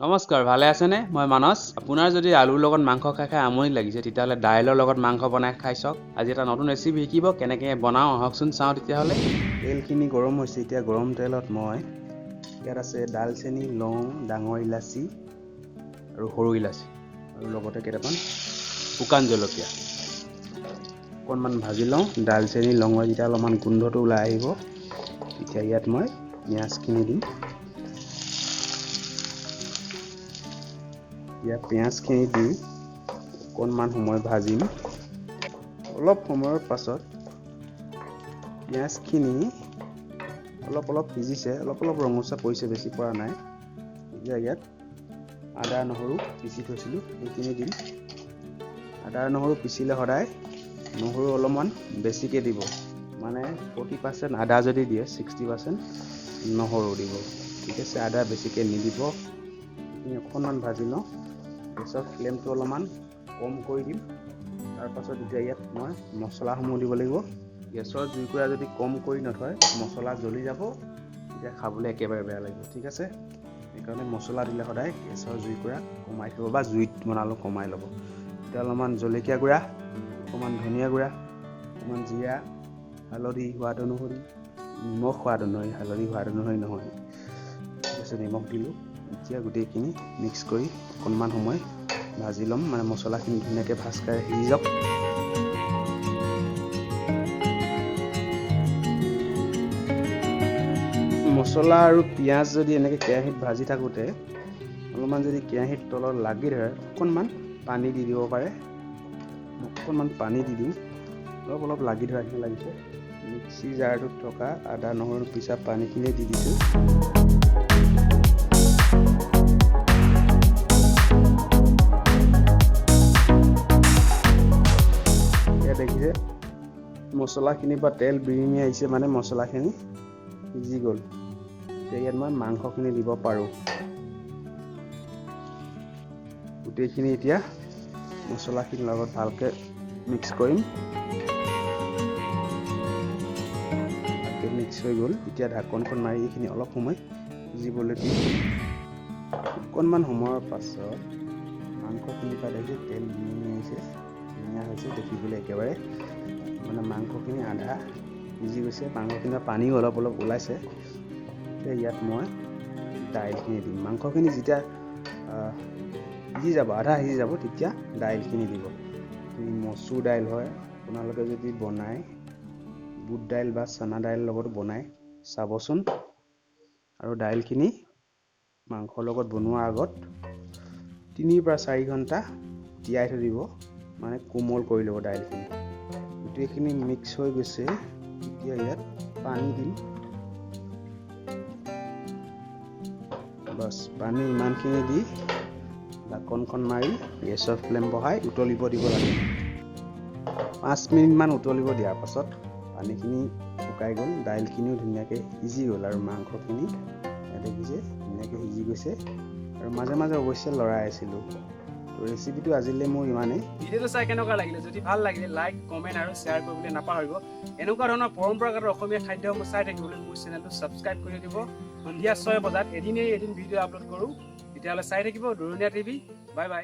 নমস্কাৰ, ভালে আছেনে? মই মানস। আপোনাৰ যদি আলুৰ লগত মাংস খাই আমনি লাগিছে তেতিয়াহ'লে দাইলৰ লগত মাংস বনাই খাই চাওক। আজি এটা নতুন ৰেচিপি শিকিব কেনেকৈ বনাওঁ, আহকচোন চাওঁ তেতিয়াহ'লে। তেলখিনি গৰম হৈছে, এতিয়া গৰম তেলত মই ইয়াত আছে ডালচেনি, লং, ডাঙৰ ইলাচি আৰু সৰু ইলাচি আৰু লগতে কেইটামান শুকান জলকীয়া অকণমান ভাজি লওঁ। ডালচেনি, লঙৰ যেতিয়া অলপমান গোন্ধটো ওলাই আহিব তেতিয়া ইয়াত মই পিঁয়াজখিনি দিম। ইয়াত পিঁয়াজখিনি দি অকণমান সময় ভাজিম। অলপ সময়ৰ পাছত পিঁয়াজখিনি অলপ সিজিছে, অলপ ৰঙচুৱা পৰিছে, বেছি পৰা নাই। এতিয়া ইয়াত আদা নহৰু পিচি থৈছিলোঁ সেইখিনি দিম। আদা নহৰু পিচিলে সদায় নহৰু অলপমান বেছিকৈ দিব, মানে 40% আদা যদি দিয়ে 60% নহৰু দিব। ঠিক আছে, আদা বেছিকৈ নিদিব। এইখিনি অকণমান ভাজি লওঁ। গেছৰ ফ্লেমটো অলপমান কম কৰি দিম। তাৰপাছত এতিয়া ইয়াত মই মছলাসমূহ দিব লাগিব। গেছৰ জুইকুৰা যদি কম কৰি নথয় মছলা জ্বলি যাব, তেতিয়া খাবলৈ একেবাৰে বেয়া লাগিব। ঠিক আছে, সেইকাৰণে মছলা দিলে সদায় গেছৰ জুইকুৰা কমাই থ'ব বা জুইত বনালেও কমাই ল'ব। এতিয়া অলপমান জলকীয়া গুড়া, অকণমান ধনিয়া গুড়া, অকণমান জিৰা, হালধি সোৱাদ অনুসৰি, নিমখ সোৱাদ অনুসৰি, হালধি সোৱাদ অনুসৰি নহয়। ঠিক আছে, নিমখ দিলোঁ। এতিয়া গোটেইখিনি মিক্স কৰি অকণমান সময় ভাজি ল'ম, মানে মছলাখিনি ধুনীয়াকৈ ভাজ খাই সিজি যাওক। মছলা আৰু পিঁয়াজ যদি এনেকৈ কেৰাহীত ভাজি থাকোঁতে অলপমান যদি কেৰাহীত তলত লাগি ধৰে, অকণমান পানী দি দিব পাৰে। অকণমান পানী দি দিওঁ, অলপ লাগি ধৰা নিচিনা লাগিছে। মিক্সি জাৰটোত থকা আদা নহৰু পিছা পানীখিনি দি দিছোঁ। দেখিছে মছলাখিনিৰ পৰা তেল বিৰিঙি আহিছে, মানে মছলাখিনি সিজি গ'ল। এতিয়া ইয়াত মই মাংসখিনি দিব পাৰোঁ। গোটেইখিনি এতিয়া মছলাখিনিৰ লগত ভালকৈ মিক্স কৰিম। ভালকৈ মিক্স হৈ গ'ল। এতিয়া ঢাকনখন মাৰি এইখিনি অলপ সময় সিজিবলৈ দিম। অকণমান সময়ৰ পাছত মাংসখিনিৰ পৰা দেখিছে তেল বিৰিঙি আহিছে, ধুনীয়া হৈছে দেখিবলৈ একেবাৰে, মানে মাংসখিনি আধা সিজি গৈছে। মাংসখিনিৰ পানীও অলপ ওলাইছে। এতিয়া ইয়াত মই দাইলখিনি দিম। মাংসখিনি যেতিয়া সিজি যাব, আধা সিজি যাব, তেতিয়া দাইলখিনি দিব। মচুৰ দাইল হয়, আপোনালোকে যদি বনায় বুট দাইল বা চানা দাইলৰ লগত বনাই চাবচোন। আৰু দাইলখিনি মাংসৰ লগত বনোৱাৰ আগত 3 পৰা 4 ঘণ্টা তিয়াই থৈ দিব, মানে কোমল কৰি ল'ব দাইলখিনি। গোটেইখিনি মিক্স হৈ গৈছে। এতিয়া ইয়াত পানী দিম। বাছ, পানী ইমানখিনি দি ঢাকনখন মাৰি গেছৰ ফ্লেম বঢ়াই উতলিব দিব লাগে। 5 মিনিটমান উতলিব দিয়াৰ পাছত পানীখিনি শুকাই গ'ল, দাইলখিনিও ধুনীয়াকৈ সিজি গ'ল আৰু মাংসখিনি দেখিছে ধুনীয়াকৈ সিজি গৈছে। আৰু মাজে মাজে অৱশ্যে লৰাই আছিলোঁ। তো ৰেচিপিটো আজিলৈ মোৰ ইমানেই। ভিডিঅ'টো চাই কেনেকুৱা লাগিলে? যদি ভাল লাগিলে লাইক, কমেণ্ট আৰু শ্বেয়াৰ কৰিবলৈ নাপাহৰিব। এনেকুৱা ধৰণৰ পৰম্পৰাগত অসমীয়া খাদ্যসমূহ চাই থাকিবলৈ মোৰ চেনেলটো ছাবস্ক্ৰাইব কৰি দিব। সন্ধিয়া 6 বজাত এদিন ভিডিঅ' আপলোড কৰোঁ। তেতিয়াহ'লে চাই থাকিব দুৰণীয়া টিভি। Bye bye.